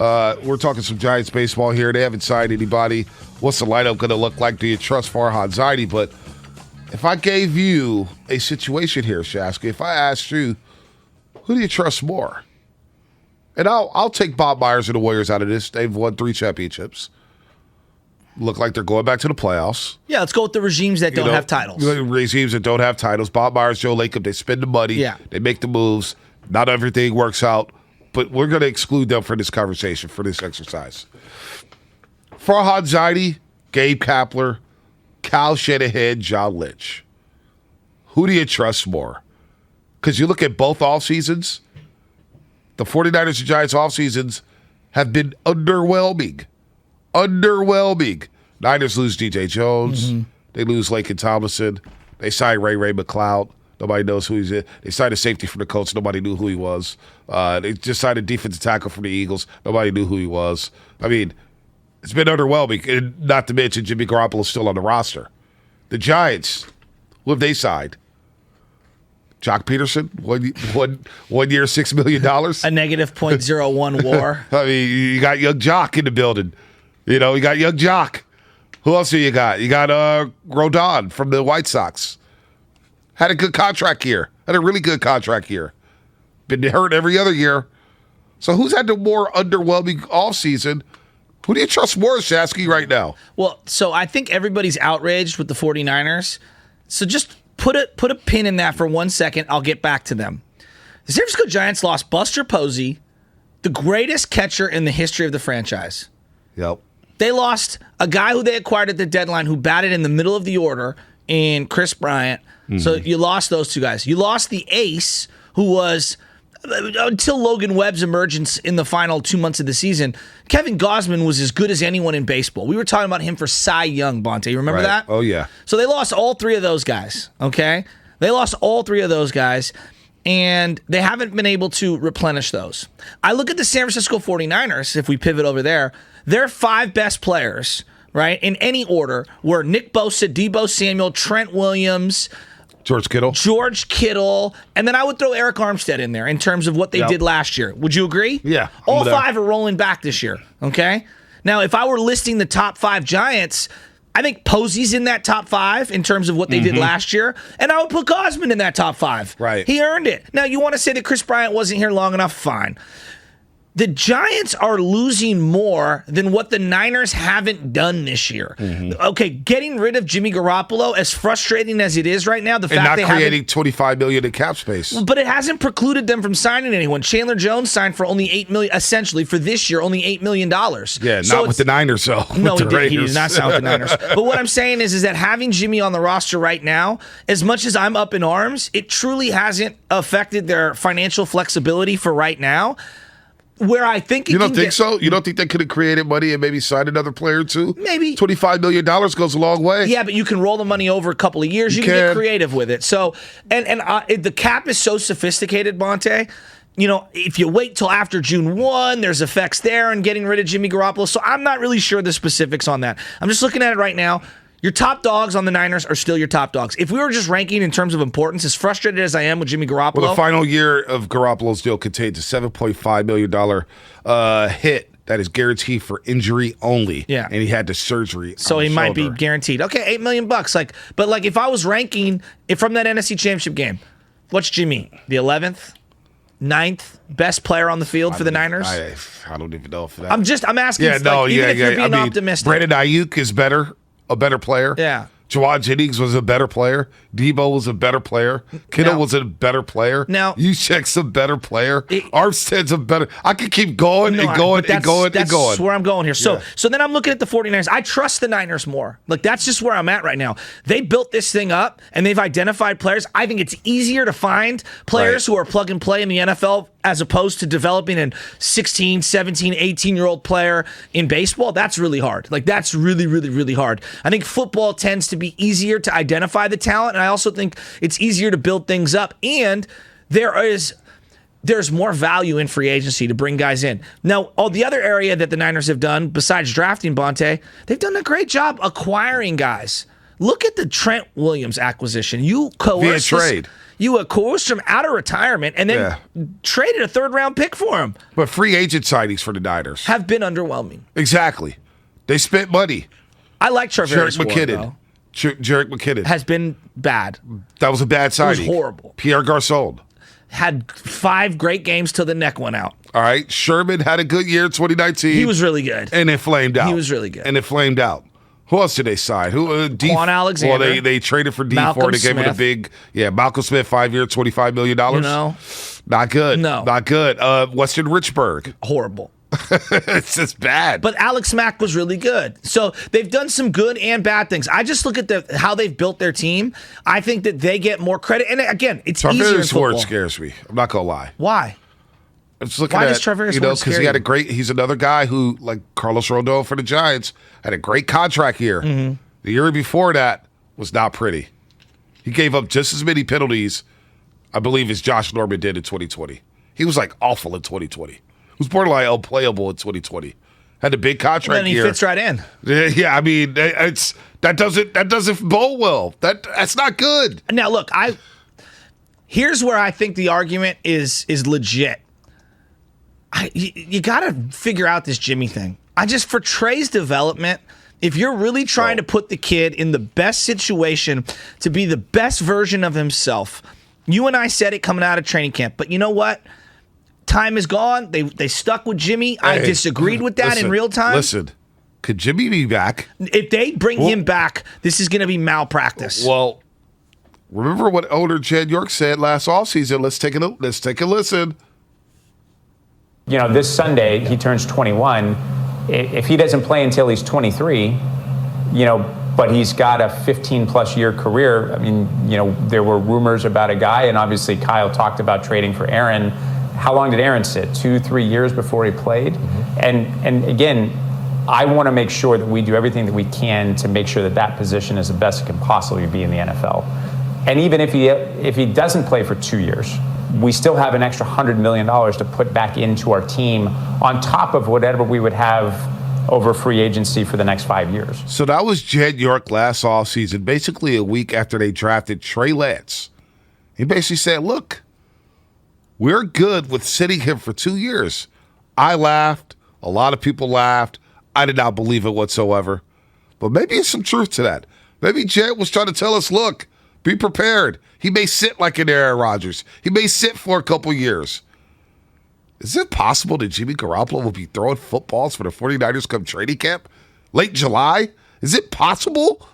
We're talking some Giants baseball here. They haven't signed anybody. What's the lineup going to look like? Do you trust Farhan Zaidi? But if I gave you a situation here, Shasky, if I asked you, who do you trust more? And I'll take Bob Myers and the Warriors out of this. They've won 3 championships. Look like they're going back to the playoffs. Yeah, let's go with the regimes that don't have titles. Regimes that don't have titles. Bob Myers, Joe Lacob, they spend the money. Yeah. They make the moves. Not everything works out. But we're going to exclude them for this conversation, for this exercise. Farhan Zaidi, Gabe Kapler, Kyle Shanahan, John Lynch. Who do you trust more? Because you look at both off seasons, the 49ers and Giants off seasons have been underwhelming. Underwhelming. Niners lose DJ Jones. Mm-hmm. They lose Laken Tomlinson. They sign Ray McLeod. Nobody knows who he's in. They signed a safety from the Colts. Nobody knew who he was. They just signed a defensive tackle from the Eagles. Nobody knew who he was. I mean, it's been underwhelming, and not to mention Jimmy Garoppolo's still on the roster. The Giants, what have they signed? Jock Peterson, one year, $6 million. A negative .01 WAR. I mean, you got young Jock in the building. You got young Jock. Who else do you got? You got Rodon from the White Sox. Had a good contract year. Had a really good contract year. Been hurt every other year. So who's had the more underwhelming offseason? Who do you trust more, Shasky, right now? Well, so I think everybody's outraged with the 49ers. So just put a pin in that for 1 second. I'll get back to them. The San Francisco Giants lost Buster Posey, the greatest catcher in the history of the franchise. Yep. They lost a guy who they acquired at the deadline who batted in the middle of the order in Chris Bryant. Mm-hmm. So you lost those 2 guys. You lost the ace who was, until Logan Webb's emergence in the final 2 months of the season, Kevin Gausman was as good as anyone in baseball. We were talking about him for Cy Young, Bonta. You remember that? Oh, yeah. So they lost all 3 of those guys, okay? They lost all 3 of those guys, and they haven't been able to replenish those. I look at the San Francisco 49ers, if we pivot over there, their 5 best players, right, in any order, were Nick Bosa, Deebo Samuel, Trent Williams, George Kittle, and then I would throw Eric Armstead in there in terms of what they did last year. Would you agree? Yeah. All 5 are rolling back this year, okay? Now, if I were listing the top 5 Giants, I think Posey's in that top 5 in terms of what they did last year, and I would put Gausman in that top 5. Right. He earned it. Now, you want to say that Chris Bryant wasn't here long enough? Fine. The Giants are losing more than what the Niners haven't done this year. Mm-hmm. Okay, getting rid of Jimmy Garoppolo, as frustrating as it is right now, not creating $25 million in cap space. But it hasn't precluded them from signing anyone. Chandler Jones signed for only $8 million, essentially for this year, only $8 million. Yeah, not with the Niners, though. No, he did not sign with the Niners. But what I'm saying is that having Jimmy on the roster right now, as much as I'm up in arms, it truly hasn't affected their financial flexibility for right now. Where I think you don't think so? You don't think they could have created money and maybe signed another player too? Maybe $25 million goes a long way. Yeah, but you can roll the money over a couple of years. You can get creative with it. So, and the cap is so sophisticated, Bonta. If you wait till after June 1, there's effects there and getting rid of Jimmy Garoppolo. So I'm not really sure the specifics on that. I'm just looking at it right now. Your top dogs on the Niners are still your top dogs. If we were just ranking in terms of importance, as frustrated as I am with Jimmy Garoppolo. Well, the final year of Garoppolo's deal contains a $7.5 million hit that is guaranteed for injury only. Yeah. And he had the surgery. So he might be guaranteed. Okay, $8 million. But if I was ranking from that NFC Championship game, what's Jimmy? The 11th? 9th best player on the field for the Niners? I don't even know for that. I'm asking. If you're being optimistic. Brandon Ayuk is a better player. Yeah. Jawan Jennings was a better player. Debo was a better player. Kittle was a better player. Now Juszczyk's a better player. Armstead's a better. I could keep going and going and going and going. That's where I'm going here. So then I'm looking at the 49ers. I trust the Niners more. That's just where I'm at right now. They built this thing up and they've identified players. I think it's easier to find players who are plug and play in the NFL as opposed to developing a 16, 17, 18-year-old player in baseball. That's really hard. That's really, really, really hard. I think football tends to be easier to identify the talent, and I also think it's easier to build things up. And there's more value in free agency to bring guys in. Now, the other area that the Niners have done, besides drafting Bonta, they've done a great job acquiring guys. Look at the Trent Williams acquisition. You coerced trade. You coerced him out of retirement and then traded a third-round pick for him. But free agent sightings for the Niners have been underwhelming. Exactly. They spent money. I like Travaris Ward, though. Jerick McKinnon has been bad. That was a bad signing. It was horrible. Pierre Garçon had 5 great games till the neck went out. All right. Sherman had a good year in 2019. He was really good. And it flamed out. He was really good. And it flamed out. Who else did they sign? Quan Alexander. Well, they traded for D Malcolm Ford. They gave Smith. him a big, Malcolm Smith, 5-year, $25 million. You know? Not good. No. Not good. Weston Richburg. Horrible. It's just bad. But Alex Mack was really good. So they've done some good and bad things. I just look at how they've built their team. I think that they get more credit. And again, it's easier in football. Ward scares me. I'm not going to lie. Why? I'm just looking Why at, does Travaris Ward scare because he had he's another guy who, like Carlos Rodon for the Giants, had a great contract year. Mm-hmm. The year before that was not pretty. He gave up just as many penalties, I believe, as Josh Norman did in 2020. He was like awful in 2020. He was borderline unplayable in 2020. Had a big contract year. Then he fits right in. Yeah, I mean, that doesn't bode well. That's not good. Now look, here's where I think the argument is legit. You got to figure out this Jimmy thing. For Trey's development, if you're really trying to put the kid in the best situation to be the best version of himself, you and I said it coming out of training camp, but you know what? Time is gone. They stuck with Jimmy. I disagreed with that in real time. Listen, could Jimmy be back? If they bring him back, this is going to be malpractice. Well, remember what owner Jed York said last offseason. Let's take a listen. You know, this Sunday he turns 21. If he doesn't play until he's 23, but he's got a 15-plus year career. I mean, there were rumors about a guy, and obviously Kyle talked about trading for Aaron. How long did Aaron sit? 2-3 years before he played? Mm-hmm. And again, I want to make sure that we do everything that we can to make sure that position is the best it can possibly be in the NFL. And even if he doesn't play for 2 years, we still have an extra $100 million to put back into our team on top of whatever we would have over free agency for the next 5 years. So that was Jed York last offseason, basically a week after they drafted Trey Lance. He basically said, look, we're good with sitting him for 2 years. I laughed. A lot of people laughed. I did not believe it whatsoever. But maybe there's some truth to that. Maybe Jed was trying to tell us, look, be prepared. He may sit like an Aaron Rodgers. He may sit for a couple years. Is it possible that Jimmy Garoppolo will be throwing footballs for the 49ers come training camp? Late July? Is it possible?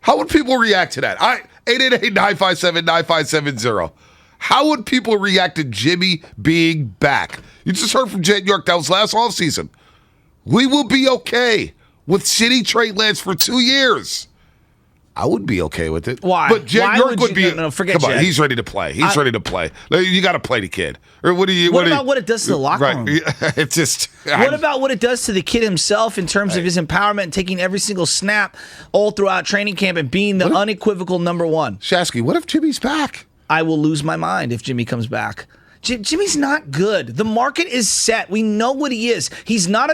How would people react to that? 888-957-9570. How would people react to Jimmy being back? You just heard from Jed York. That was last offseason. We will be okay with sitting Trey Lance for 2 years. I would be okay with it. Why? But Jed York would be. No, forget come on, Jed. he's ready to play. He's ready to play. You got to play the kid. Or what about what it does to the locker room? It's just. What about what it does to the kid himself in terms of his empowerment and taking every single snap all throughout training camp and being the unequivocal number one? Shasky, what if Jimmy's back? I will lose my mind if Jimmy comes back. Jimmy's not good. The market is set. We know what he is. He's not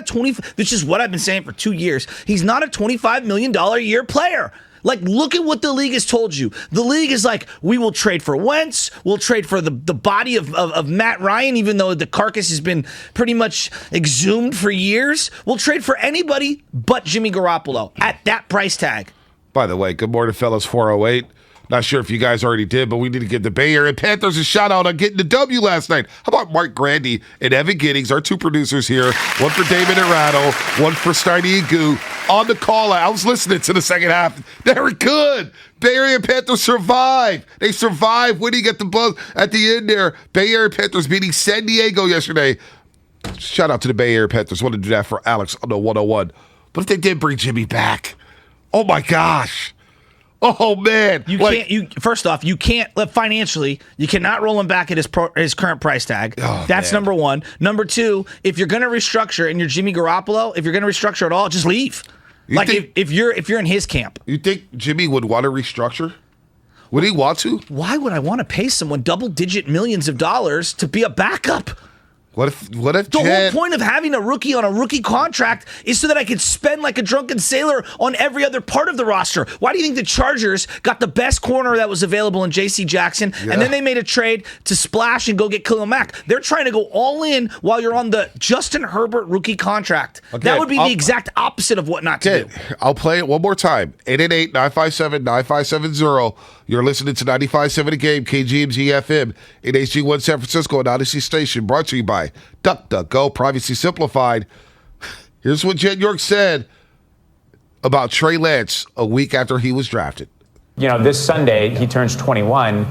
this is what I've been saying for 2 years. He's not a $25 million a year player. Like, look at what the league has told you. The league is like, we will trade for Wentz. We'll trade for the body of Matt Ryan, even though the carcass has been pretty much exhumed for years. We'll trade for anybody but Jimmy Garoppolo at that price tag. By the way, good morning, fellas, 408. Not sure if you guys already did, but we need to give the Bay Area Panthers a shout out on getting the W last night. How about Mark Grandy and Evan Giddings, our two producers here, one for David and Rattle, one for Steiny and Goo, on the call. I was listening to the second half. They were good. Bay Area Panthers survived. They survived winning at the buzz at the end there. Bay Area Panthers beating San Diego yesterday. Shout out to the Bay Area Panthers. Want to do that for Alex on the 101. But if they did bring Jimmy back, oh my gosh. Oh man! First off, you can't financially. You cannot roll him back at his current price tag. Oh, that's man. number one. Number two, if you're going to restructure and you're Jimmy Garoppolo, if you're going to restructure at all, just leave. If you're in his camp, you think Jimmy would want to restructure? Would he want to? Why would I want to pay someone double-digit millions of dollars to be a backup? What if The Jet, whole point of having a rookie on a rookie contract is so that I could spend like a drunken sailor on every other part of the roster. Why do you think the Chargers got the best corner that was available in J.C. Jackson, and then they made a trade to splash and go get Khalil Mack? They're trying to go all in while you're on the Justin Herbert rookie contract. Okay, That would be the exact opposite of what not to do. I'll play it one more time. 888-957-9570. You're listening to 95.7 The Game, KGMG FM, in HD1 San Francisco, an Odyssey station, brought to you by DuckDuckGo, Privacy Simplified. Here's what Jen York said about Trey Lance a week after he was drafted. This Sunday, he turns 21.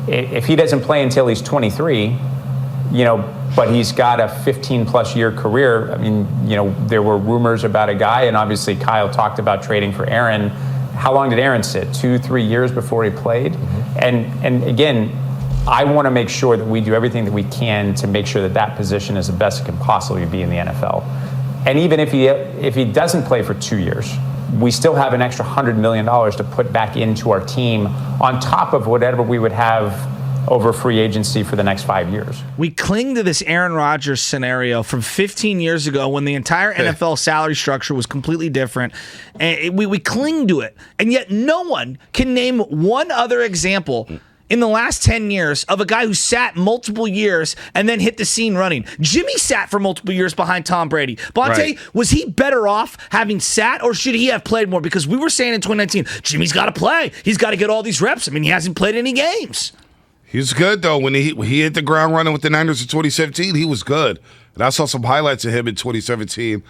If he doesn't play until he's 23, but he's got a 15-plus year career. I mean, there were rumors about a guy, and obviously Kyle talked about trading for Aaron. How long did Aaron sit? 2-3 years before he played? And again, I want to make sure that we do everything that we can to make sure that position is the best it can possibly be in the NFL. And even if he doesn't play for 2 years, we still have an extra $100 million to put back into our team on top of whatever we would have over free agency for the next 5 years. We cling to this Aaron Rodgers scenario from 15 years ago when the entire NFL salary structure was completely different. And we cling to it. And yet no one can name one other example in the last 10 years of a guy who sat multiple years and then hit the scene running. Jimmy sat for multiple years behind Tom Brady. Bonta, was he better off having sat, or should he have played more? Because we were saying in 2019, Jimmy's got to play. He's got to get all these reps. I mean, he hasn't played any games. He was good, though. When he hit the ground running with the Niners in 2017, he was good. And I saw some highlights of him in 2017.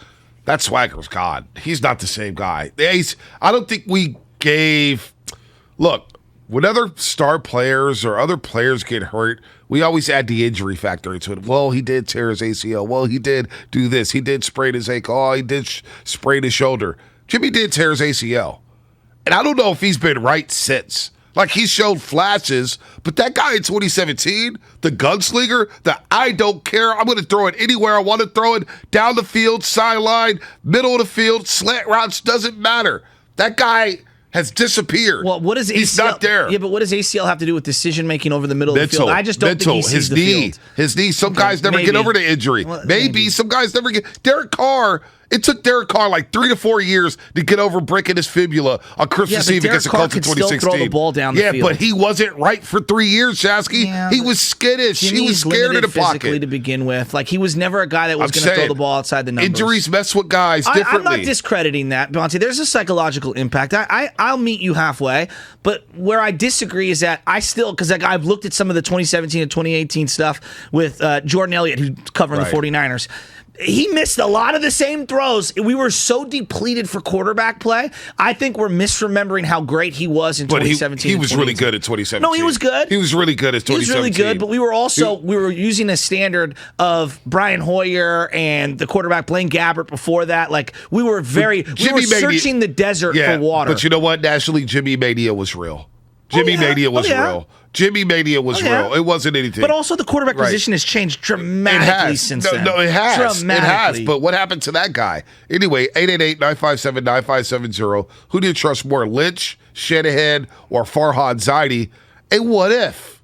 That swagger's gone. He's not the same guy. I don't think we gave – look, when other star players or other players get hurt, we always add the injury factor into it. Well, he did tear his ACL. Well, he did do this. He did sprain his ankle. Oh, he did sprain his shoulder. Jimmy did tear his ACL. And I don't know if he's been right since. Like, he showed flashes, but that guy in 2017, the gunslinger, the I don't care, I'm going to throw it anywhere I want to throw it, down the field, sideline, middle of the field, slant routes, doesn't matter. That guy has disappeared. Well, what does ACL? He's not there. Yeah, but what does ACL have to do with decision making over the middle of the field? I just don't think he sees the field. His knee. Some guys never get over the injury. Well, maybe some guys never get. Derek Carr. It took Derek Carr like 3 to 4 years to get over breaking his fibula on Christmas Eve against the Colts in 2016. Still throw the ball down the field. But he wasn't right for 3 years, Shasky. Yeah, he was skittish. He was scared of the pocket physically to begin with. Like, he was never a guy that was going to throw the ball outside the numbers. Injuries mess with guys differently. I'm not discrediting that, Bonta. There's a psychological impact. I'll meet you halfway. But where I disagree is that I still, because I've looked at some of the 2017 and 2018 stuff with Jordan Elliott, who's covering the 49ers. He missed a lot of the same throws. We were so depleted for quarterback play. I think we're misremembering how great he was in 2017. He was really good in 2017. No, he was good. He was really good in 2017. He was really good, but we were using a standard of Brian Hoyer and the quarterback Blaine Gabbert before that. Like, we were searching the desert for water. But you know what? Nationally, Jimmy Mania was real. Jimmy Mania was real. Jimmy Mania was real. It wasn't anything. But also the quarterback position has changed dramatically since then. No, it has. It has. But what happened to that guy? Anyway, 888-957-9570. Who do you trust more, Lynch, Shanahan, or Farhan Zaidi? And what if?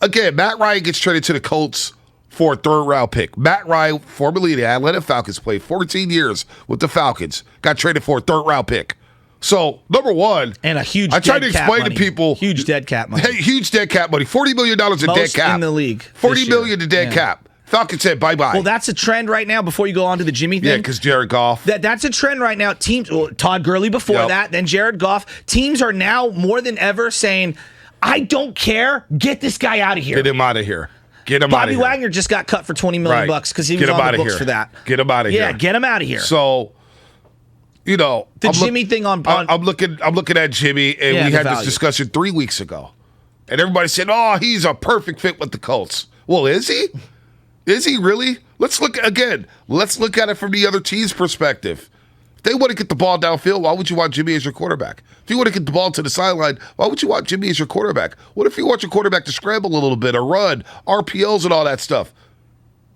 Again, Matt Ryan gets traded to the Colts for a third-round pick. Matt Ryan, formerly the Atlanta Falcons, played 14 years with the Falcons, got traded for a third-round pick. So, number one, and a huge I try to explain to people. Huge dead cap money. Huge dead cap money. $40 million in dead cap. In the league. $40 million in dead cap. Falcons said bye-bye. Well, that's a trend right now before you go on to the Jimmy thing. Yeah, because Jared Goff. That's a trend right now. Teams, Todd Gurley before that, then Jared Goff. Teams are now more than ever saying, I don't care. Get this guy out of here. Get him out of here. Get him out of here. Bobby Wagner just got cut for $20 million because he was on the books for that. Get him out of here. Yeah, get him out of here. So, the Jimmy thing on I'm looking at Jimmy, and we had this discussion 3 weeks ago, and everybody said, "Oh, he's a perfect fit with the Colts." Well, is he? Is he really? Let's look at it from the other team's perspective. If they want to get the ball downfield, why would you want Jimmy as your quarterback? If you want to get the ball to the sideline, why would you want Jimmy as your quarterback? What if you want your quarterback to scramble a little bit or run RPOs and all that stuff?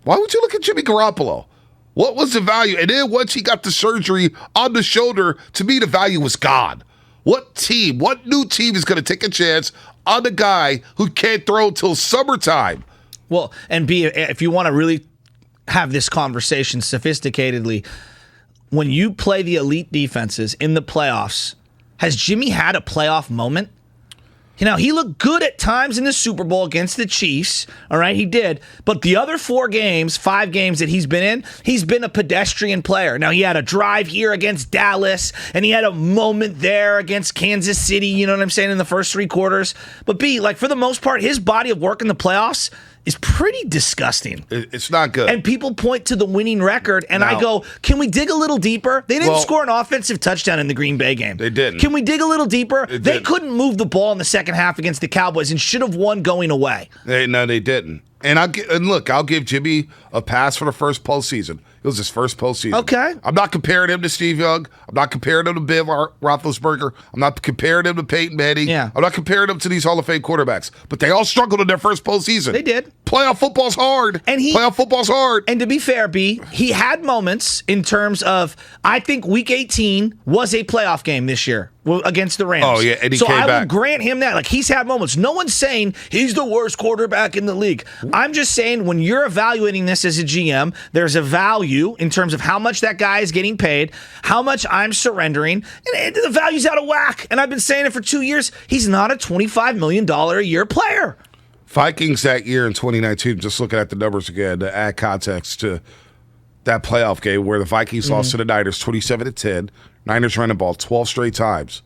Why would you look at Jimmy Garoppolo? What was the value? And then once he got the surgery on the shoulder, to me, the value was gone. What new team is going to take a chance on the guy who can't throw until summertime? Well, and B, if you want to really have this conversation sophisticatedly, when you play the elite defenses in the playoffs, has Jimmy had a playoff moment? You know, he looked good at times in the Super Bowl against the Chiefs. All right, he did. But the other 5 games that he's been in, he's been a pedestrian player. Now, he had a drive here against Dallas, and he had a moment there against Kansas City, you know what I'm saying, in the first 3 quarters. But B, like, for the most part, his body of work in the playoffs is pretty disgusting. It's not good. And people point to the winning record, and I go, can we dig a little deeper? They didn't score an offensive touchdown in the Green Bay game. They didn't. Can we dig a little deeper? They didn't. couldn't move the ball in the second half against the Cowboys and should have won going away. No, they didn't. And look, I'll give Jimmy a pass for the first postseason. It was his first postseason. Okay. I'm not comparing him to Steve Young. I'm not comparing him to Ben Roethlisberger. I'm not comparing him to Peyton Manning. Yeah. I'm not comparing him to these Hall of Fame quarterbacks. But they all struggled in their first postseason. They did. Playoff football's hard. Playoff football's hard. And to be fair, B, he had moments in terms of, I think Week 18 was a playoff game this year against the Rams. Oh, yeah, and he so came I back. will grant him that. Like, he's had moments. No one's saying he's the worst quarterback in the league. I'm just saying when you're evaluating this as a GM, there's a value in terms of how much that guy is getting paid, how much I'm surrendering, and the value's out of whack. And I've been saying it for 2 years. He's not a $25 million a year player. Vikings that year in 2019, just looking at the numbers again to add context to that playoff game where the Vikings lost to the Niners 27-10. Niners ran the ball 12 straight times.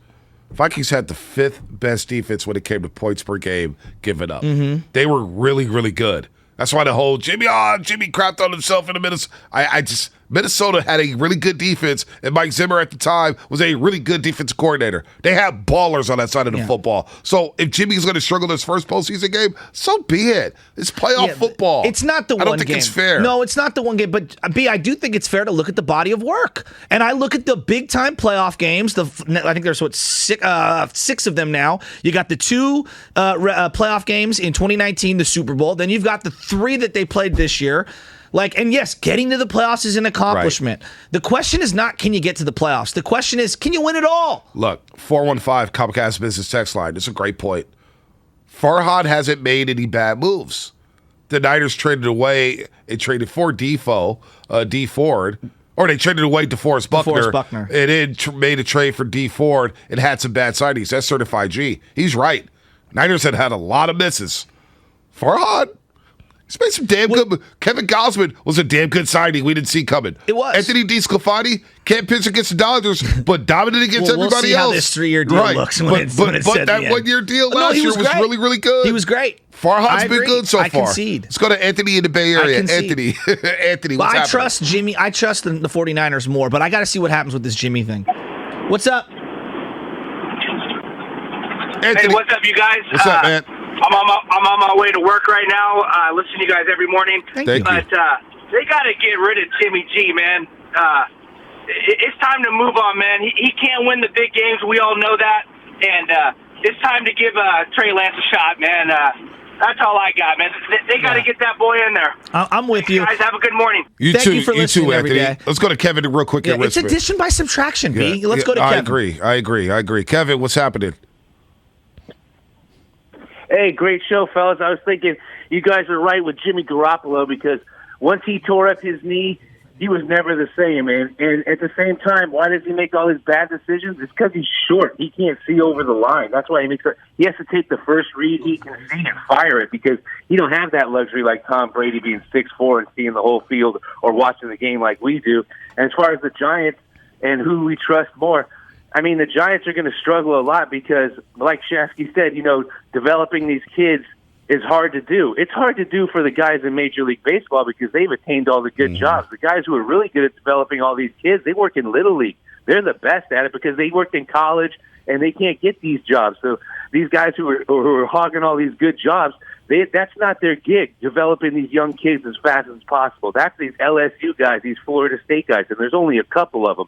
Vikings had the 5th best defense when it came to points per game given up. They were really, really good. That's why the whole Jimmy crapped on himself in the Minnesota. Minnesota had a really good defense, and Mike Zimmer at the time was a really good defensive coordinator. They had ballers on that side of the football. So if Jimmy's going to struggle this first postseason game, so be it. It's playoff football. It's not the one game. I don't think it's fair. No, it's not the one game. But B, I do think it's fair to look at the body of work. And I look at the big-time playoff games. I think there's, 6 of them now. You got the 2 playoff games in 2019, the Super Bowl. Then you've got the 3 that they played this year. And yes, getting to the playoffs is an accomplishment. Right. The question is not, can you get to the playoffs? The question is, can you win it all? Look, 415 Comcast Business Text Line. It's a great point. Farhan hasn't made any bad moves. The Niners traded away and traded for D Ford, or they traded away DeForest Buckner. And then made a trade for D Ford and had some bad signings. That's certified G. He's right. Niners had a lot of misses. Farhan, he's made some damn good. Kevin Gausman was a damn good signing we didn't see coming. It was. Anthony DeSclafani can't pitch against the Dodgers, but dominant against everybody we'll see else. How this 3-year deal looks when it's but said that 1-year deal last year was really, really good. He was great. Farhan's been good so far. I concede. Let's go to Anthony in the Bay Area. Anthony, what's happening? Trust Jimmy. I trust the 49ers more, but I got to see what happens with this Jimmy thing. What's up? Anthony. Hey, what's up, you guys? What's up, man? I'm on my way to work right now. I listen to you guys every morning. Thank you. But they got to get rid of Jimmy G, man. It's time to move on, man. He can't win the big games. We all know that. And it's time to give Trey Lance a shot, man. That's all I got, man. They got to get that boy in there. I'm with you. Guys, have a good morning. Thank you for listening every day. Let's go to Kevin real quick. It's addition by subtraction, B. Let's go to Kevin. I agree. Kevin, what's happening? Hey, great show, fellas. I was thinking you guys are right with Jimmy Garoppolo because once he tore up his knee, he was never the same. And at the same time, why does he make all his bad decisions? It's because he's short. He can't see over the line. That's why he has to take the first read he can see and fire it because he don't have that luxury like Tom Brady being 6'4" and seeing the whole field or watching the game like we do. And as far as the Giants and who we trust more, I mean, the Giants are going to struggle a lot because, like Shasky said, developing these kids is hard to do. It's hard to do for the guys in Major League Baseball because they've attained all the good jobs. The guys who are really good at developing all these kids, they work in Little League. They're the best at it because they worked in college and they can't get these jobs. So these guys who are hogging all these good jobs, that's not their gig, developing these young kids as fast as possible. That's these LSU guys, these Florida State guys, and there's only a couple of them.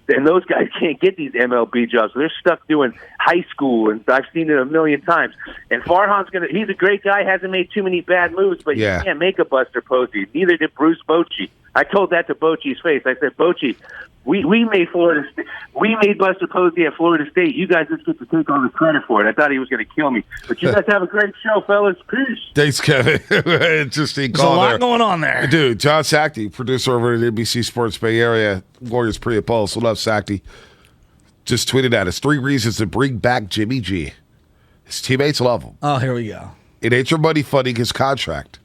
And those guys can't get these MLB jobs. So they're stuck doing high school, and I've seen it a million times. And Farhan's he's a great guy, hasn't made too many bad moves, but he can't make a Buster Posey. Neither did Bruce Bochy. I told that to Bochy's face. I said, Bochy, we made Florida State. We made Buster Posey at Florida State. You guys just get to take all the credit for it. I thought he was going to kill me. But you guys have a great show, fellas. Peace. Thanks, Kevin. Interesting There's a call lot there. going on there. Dude, John Sackey, producer over at NBC Sports Bay Area, Warriors pre and post. Love Sackey. Just tweeted at us 3 reasons to bring back Jimmy G. His teammates love him. Oh, here we go. It ain't your money funding his contract.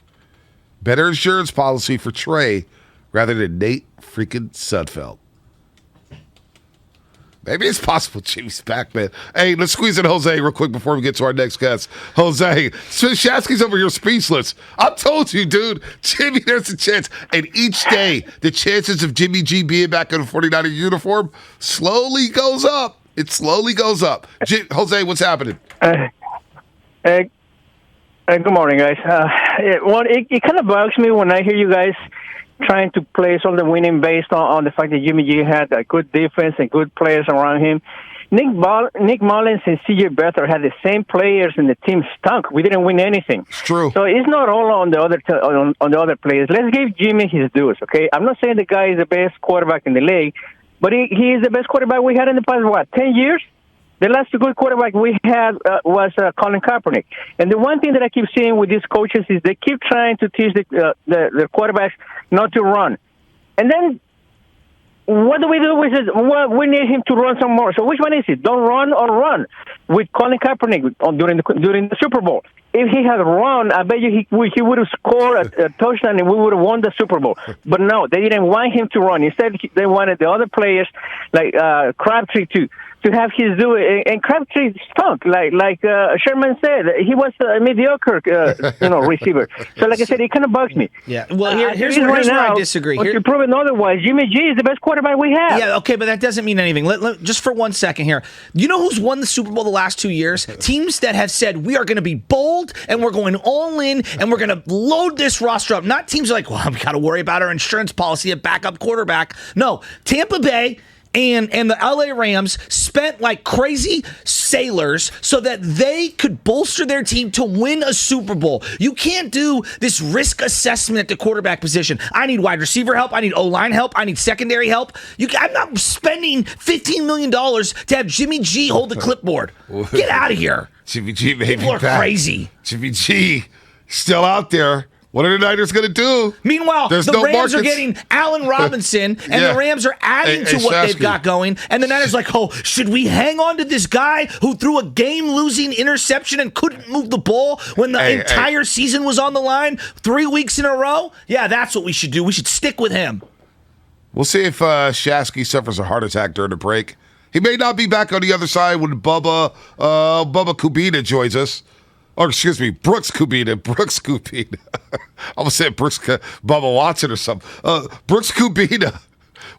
Better insurance policy for Trey rather than Nate freaking Sudfeld. Maybe it's possible Jimmy's back, man. Hey, let's squeeze in Jose real quick before we get to our next guest. Jose, Shasky's over here speechless. I told you, dude. Jimmy, there's a chance. And each day, the chances of Jimmy G being back in a 49er uniform slowly goes up. It slowly goes up. Jose, what's happening? Good morning, guys. It kind of bugs me when I hear you guys trying to place all the winning based on the fact that Jimmy G had a good defense and good players around him. Nick Mullins and C.J. Beathard had the same players, and the team stunk. We didn't win anything. It's true. So it's not all on the other on the other players. Let's give Jimmy his dues, okay? I'm not saying the guy is the best quarterback in the league, but he is the best quarterback we had in the past, 10 years? The last good quarterback we had was Colin Kaepernick. And the one thing that I keep seeing with these coaches is they keep trying to teach the quarterbacks not to run. And then what do? We said, well, we need him to run some more. So which one is it? Don't run or run? With Colin Kaepernick during the Super Bowl. If he had run, I bet you he would have scored a touchdown and we would have won the Super Bowl. But no, they didn't want him to run. Instead, they wanted the other players like Crabtree to have his do it, and Crabtree stunk. Like Sherman said, he was a mediocre, receiver. So, like I said, it kind of bugs me. Yeah. Well, here's where I disagree. But you're proving otherwise. Jimmy G is the best quarterback we have. Yeah. Okay, but that doesn't mean anything. Just for 1 second here, you know who's won the Super Bowl the last 2 years? Teams that have said we are going to be bold and we're going all in and we're going to load this roster up. Not teams like, well, we got to worry about our insurance policy of backup quarterback. No, Tampa Bay and the LA Rams spent like crazy sailors so that they could bolster their team to win a Super Bowl. You can't do this risk assessment at the quarterback position. I need wide receiver help. I need O-line help. I need secondary help. I'm not spending $15 million to have Jimmy G hold the clipboard. Get out of here. Jimmy G may People be are back. crazy. Jimmy G still out there. What are the Niners going to do? Meanwhile, There's the no Rams markets. are getting Allen Robinson, and Yeah. the Rams are adding to what Shasky. they've got going. And the Niners are like, oh, should we hang on to this guy who threw a game-losing interception and couldn't move the ball when the entire season was on the line 3 weeks in a row? Yeah, that's what we should do. We should stick with him. We'll see if Shasky suffers a heart attack during the break. He may not be back on the other side when Bubba Kubina joins us. Or, excuse me, Brooks Kubina. I almost said Bubba Watson or something. Brooks Kubina.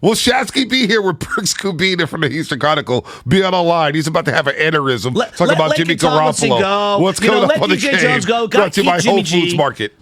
Will Shasky be here with Brooks Kubina from the Houston Chronicle? Be on the line. He's about to have an aneurysm. Talk about Jimmy Garoppolo. Go. What's coming up on the DJ game? Jones go. Brought to you by Jimmy Whole Foods G. Market.